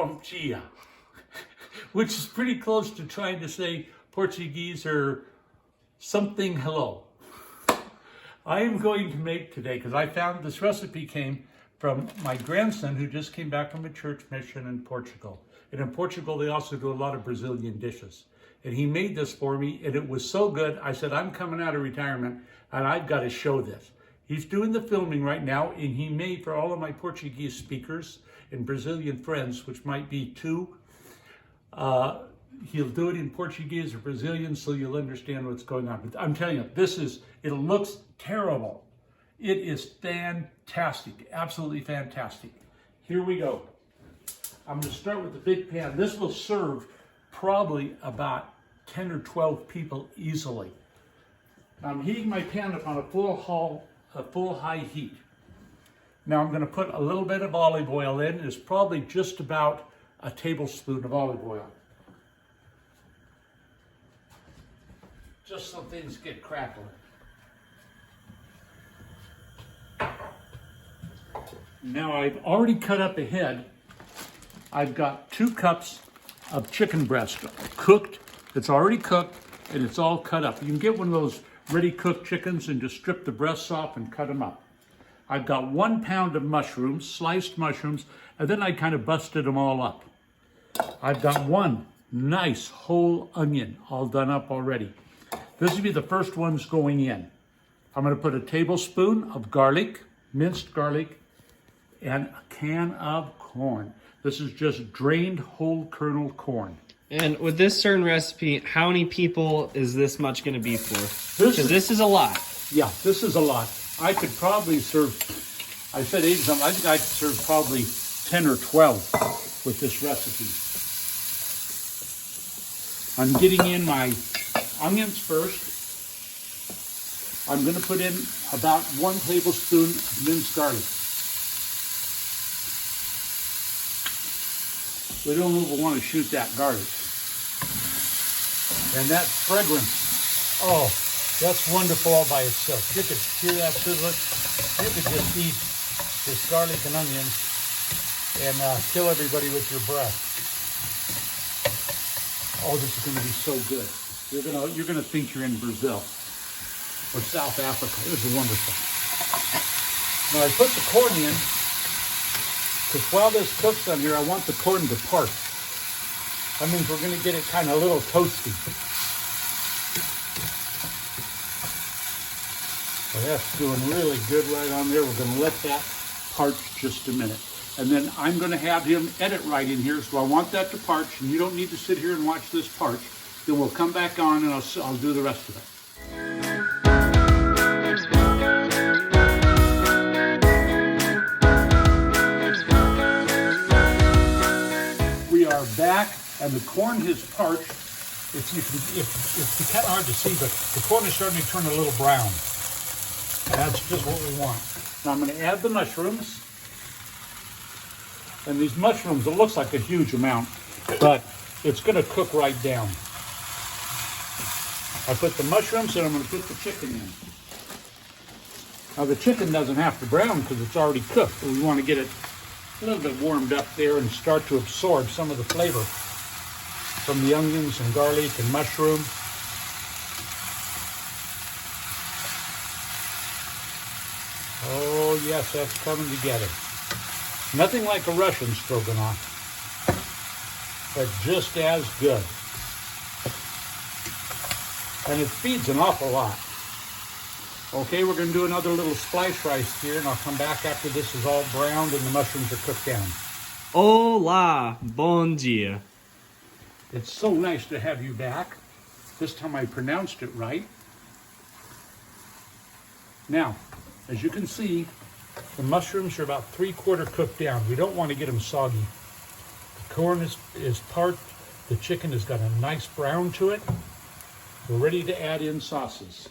bom dia, which is pretty close to trying to say Portuguese or something hello. I am going to make today, because I found this recipe came from my grandson who just came back from a church mission in Portugal. And in Portugal, they also do a lot of Brazilian dishes. And he made this for me, and it was so good. I said, I'm coming out of retirement, and I've got to show this. He's doing the filming right now, and he made for all of my Portuguese speakers and Brazilian friends, which might be two. He'll do it in Portuguese or Brazilian so you'll understand what's going on. But I'm telling you, it looks terrible. It is fantastic, absolutely fantastic. Here we go. I'm going to start with the big pan. This will serve probably about 10 or 12 people easily. I'm heating my pan up on a full high heat. Now I'm going to put a little bit of olive oil in. It's probably just about a tablespoon of olive oil. Just so things get crackling. Now I've already cut up ahead. I've got 2 cups of chicken breast cooked. It's already cooked and it's all cut up. You can get one of those ready cooked chickens and just strip the breasts off and cut them up. I've got 1 pound of mushrooms, sliced mushrooms, and then I kind of busted them all up. I've got 1 nice whole onion all done up already. This will be the first ones going in. I'm going to put a tablespoon of garlic, minced garlic, and a can of corn. This is just drained whole kernel corn. And with this certain recipe, how many people is this much going to be for? Because this is a lot. Yeah, this is a lot. I could probably serve, I said 8 something, I think I could serve probably 10 or 12 with this recipe. I'm getting in my onions first. I'm going to put in about 1 tablespoon of minced garlic. We don't even want to shoot that garlic. And that fragrance, oh, that's wonderful all by itself. You could hear that sizzling. You could just eat this garlic and onions and kill everybody with your breath. Oh, this is going to be so good. You're gonna think you're in Brazil or South Africa. This is wonderful. Now I put the corn in because while this cooks on here, I want the corn to part. That means we're going to get it kind of a little toasty. So that's doing really good right on there. We're going to let that parch just a minute. And then I'm going to have him edit right in here. So I want that to parch, and you don't need to sit here and watch this parch. Then we'll come back on and I'll do the rest of it. We are back, and the corn has parched. It's kind of hard to see, but the corn is starting to turn a little brown. That's just what we want. Now I'm going to add the mushrooms. And these mushrooms, it looks like a huge amount, but it's going to cook right down. I put the mushrooms and I'm going to put the chicken in. Now the chicken doesn't have to brown because it's already cooked, but we want to get it a little bit warmed up there and start to absorb some of the flavor from the onions and garlic and mushroom. Oh yes, that's coming together. Nothing like a Russian stroganoff, but just as good. And it feeds an awful lot. Okay, we're going to do another little splice rice here, and I'll come back after this is all browned and the mushrooms are cooked down. Olá, bom dia. It's so nice to have you back. This time I pronounced it right. Now, as you can see, the mushrooms are about 3/4 cooked down. We don't want to get them soggy. The corn is parched. The chicken has got a nice brown to it. We're ready to add in sauces.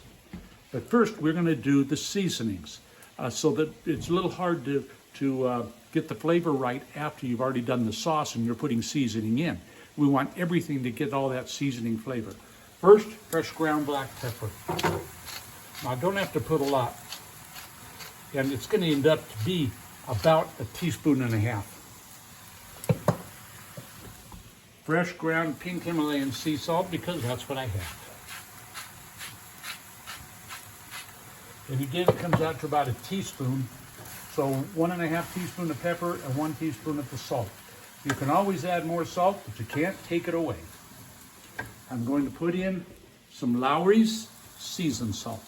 But first, we're going to do the seasonings so that it's a little hard to get the flavor right after you've already done the sauce and you're putting seasoning in. We want everything to get all that seasoning flavor. First, fresh ground black pepper. Now, I don't have to put a lot. And it's going to end up to be about 1.5 teaspoons. fresh ground pink Himalayan sea salt because that's what I have. And again, it comes out to about a teaspoon. So 1.5 teaspoons of pepper and 1 teaspoon of the salt. You can always add more salt, but you can't take it away. I'm going to put in some Lowry's seasoned salt.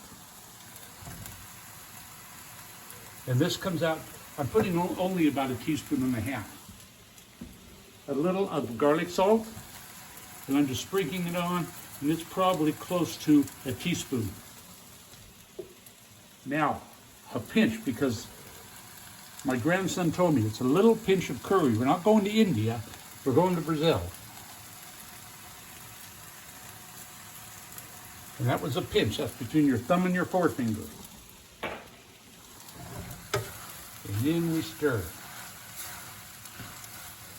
And this comes out, I'm putting only about 1.5 teaspoons. A little of garlic salt, and I'm just sprinkling it on, and it's probably close to a teaspoon. Now, a pinch, because my grandson told me it's a little pinch of curry. We're not going to India, we're going to Brazil. And that was a pinch, that's between your thumb and your forefinger. And then we stir.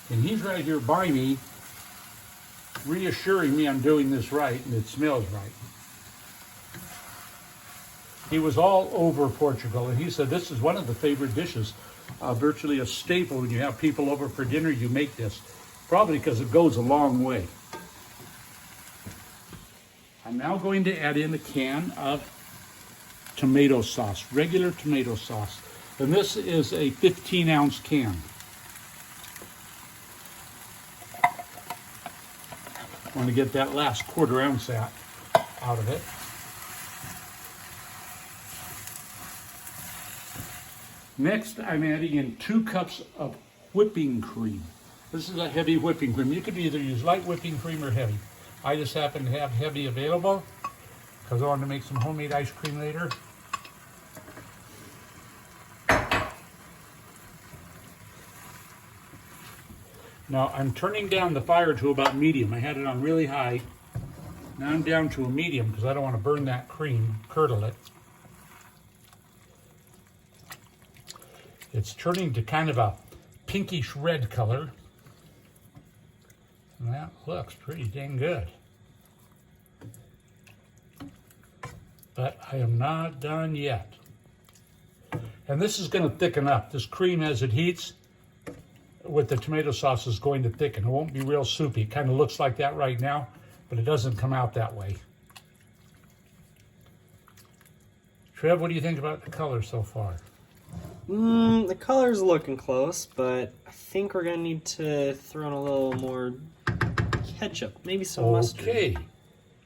And he's right here by me, reassuring me I'm doing this right and it smells right. He was all over Portugal, and he said this is one of the favorite dishes, virtually a staple. When you have people over for dinner, you make this, probably because it goes a long way. I'm now going to add in a can of tomato sauce, regular tomato sauce. And this is a 15-ounce can. I want to get that last 1/4 ounce out of it. Next, I'm adding in 2 cups of whipping cream. This is a heavy whipping cream. You could either use light whipping cream or heavy. I just happen to have heavy available because I want to make some homemade ice cream later. Now I'm turning down the fire to about medium. I had it on really high. Now I'm down to a medium because I don't want to burn that cream, curdle it. It's turning to kind of a pinkish red color. And that looks pretty dang good. But I am not done yet. And this is going to thicken up. This cream, as it heats with the tomato sauce, is going to thicken. It won't be real soupy. It kind of looks like that right now, but it doesn't come out that way. Trev, what do you think about the color so far? The color's looking close, but I think we're gonna need to throw in a little more ketchup, maybe some mustard. Okay.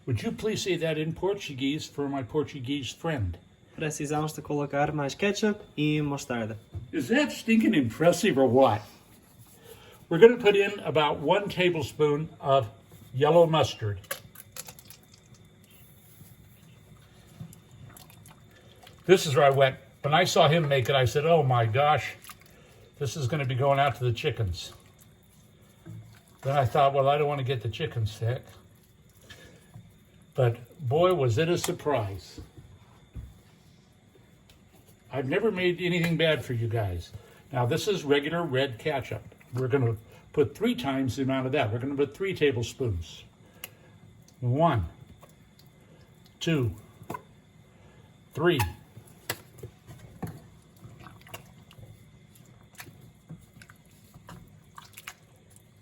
Would you please say that in Portuguese for my Portuguese friend? Precisamos de colocar mais ketchup e mostarda. Is that stinking impressive or what? We're going to put in about 1 tablespoon of yellow mustard. This is where I went. When I saw him make it, I said, oh my gosh, this is going to be going out to the chickens. Then I thought, well, I don't want to get the chickens sick. But boy, was it a surprise. I've never made anything bad for you guys. Now, this is regular red ketchup. We're going to put 3 times the amount of that. We're going to put 3 tablespoons. 1, 2, 3.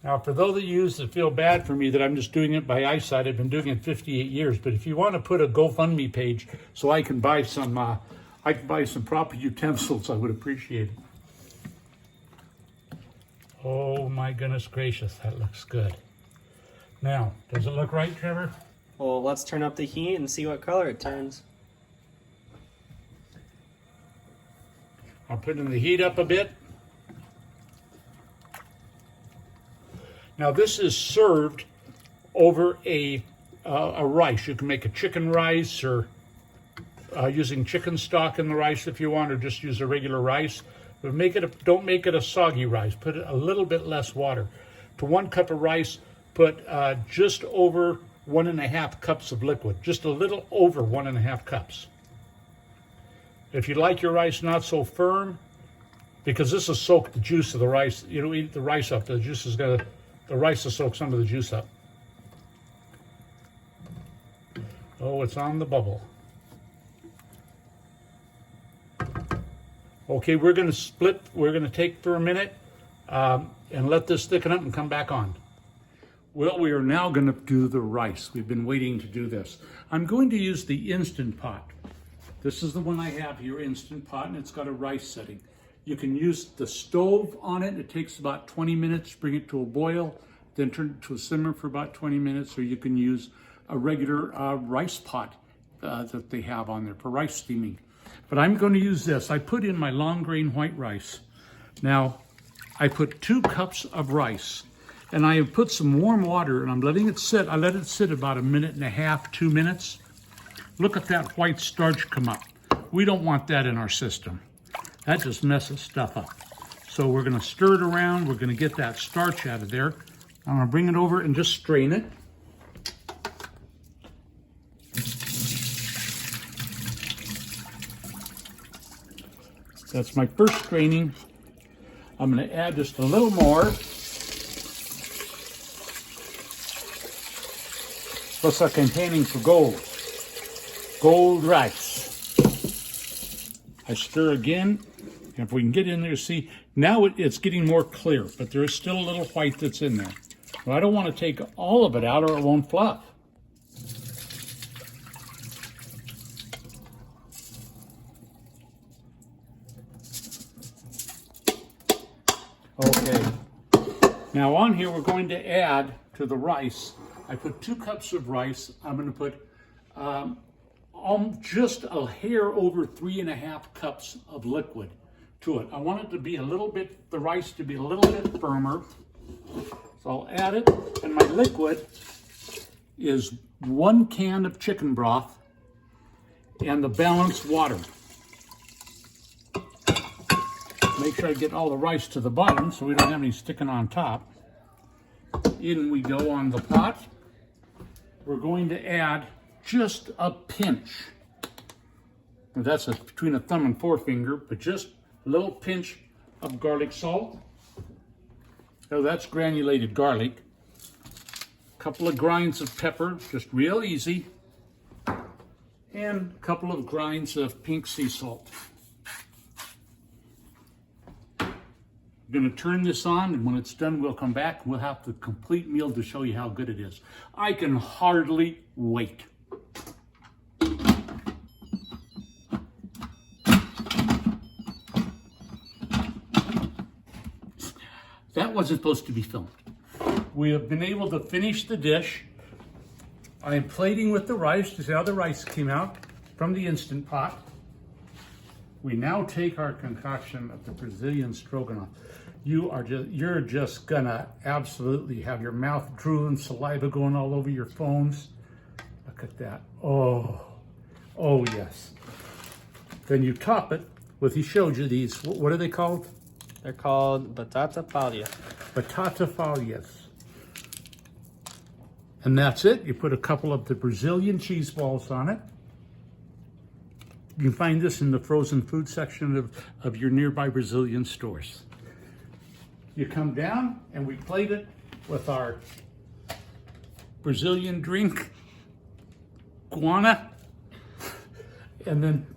Now, for those of you that feel bad for me that I'm just doing it by eyesight, I've been doing it 58 years. But if you want to put a GoFundMe page so I can buy some proper utensils, I would appreciate it. Oh my goodness gracious, that looks good. Now, does it look right, Trevor? Well, let's turn up the heat and see what color it turns. I'll put in the heat up a bit. Now this is served over a rice. You can make a chicken rice or using chicken stock in the rice if you want, or just use a regular rice. But don't make it a soggy rice. Put a little bit less water. To 1 cup of rice, put just over 1.5 cups of liquid. Just a little over 1.5 cups. If you like your rice not so firm, because this will soak the juice of the rice. You don't eat the rice up. The rice will soak some of the juice up. Oh, it's on the bubble. Okay, we're going to split. We're going to take for a minute and let this thicken up and come back on. Well, we are now going to do the rice. We've been waiting to do this. I'm going to use the Instant Pot. This is the one I have here, Instant Pot, and it's got a rice setting. You can use the stove on it. It takes about 20 minutes, bring it to a boil, then turn it to a simmer for about 20 minutes, or you can use a regular rice pot that they have on there for rice steaming. But I'm going to use this. I put in my long grain white rice. Now, I put 2 cups of rice, and I have put some warm water, and I'm letting it sit. I let it sit about 1.5 minutes, 2 minutes. Look at that white starch come up. We don't want that in our system. That just messes stuff up. So we're gonna stir it around. We're gonna get that starch out of there. I'm gonna bring it over and just strain it. That's my first straining. I'm gonna add just a little more. Looks like I'm panning for gold. Gold rice. I stir again. And if we can get in there, see, now it's getting more clear, but there is still a little white that's in there. Well, I don't want to take all of it out or it won't fluff. Okay. Now on here, we're going to add to the rice. I put 2 cups of rice. I'm going to put just a hair over 3.5 cups of liquid to it. I want it to be a little bit, the rice to be a little bit firmer. So I'll add it, and my liquid is 1 can of chicken broth and the balanced water. Make sure I get all the rice to the bottom so we don't have any sticking on top. In we go on the pot. We're going to add just a pinch. And that's between a thumb and forefinger, but just a little pinch of garlic salt. So that's granulated garlic. A couple of grinds of pepper, just real easy. And a couple of grinds of pink sea salt. I'm going to turn this on, and when it's done, we'll come back. We'll have the complete meal to show you how good it is. I can hardly wait. That wasn't supposed to be filmed. We have been able to finish the dish. I am plating with the rice to see how the rice came out from the Instant Pot. We now take our concoction of the Brazilian Stroganoff. You're just gonna absolutely have your mouth drooling, saliva going all over your phones. Look at that. Oh yes. Then you top it with, he showed you these, what are they called? They're called batata palha. Batata palhas. And that's it. You put a couple of the Brazilian cheese balls on it. You can find this in the frozen food section of your nearby Brazilian stores. You come down and we plate it with our Brazilian drink, guana, and then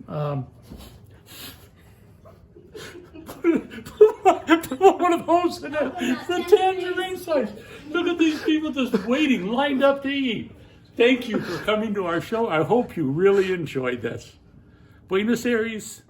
put one of those in the tangerine slice. Look at these people just waiting, lined up to eat. Thank you for coming to our show. I hope you really enjoyed this. Buenos Aires.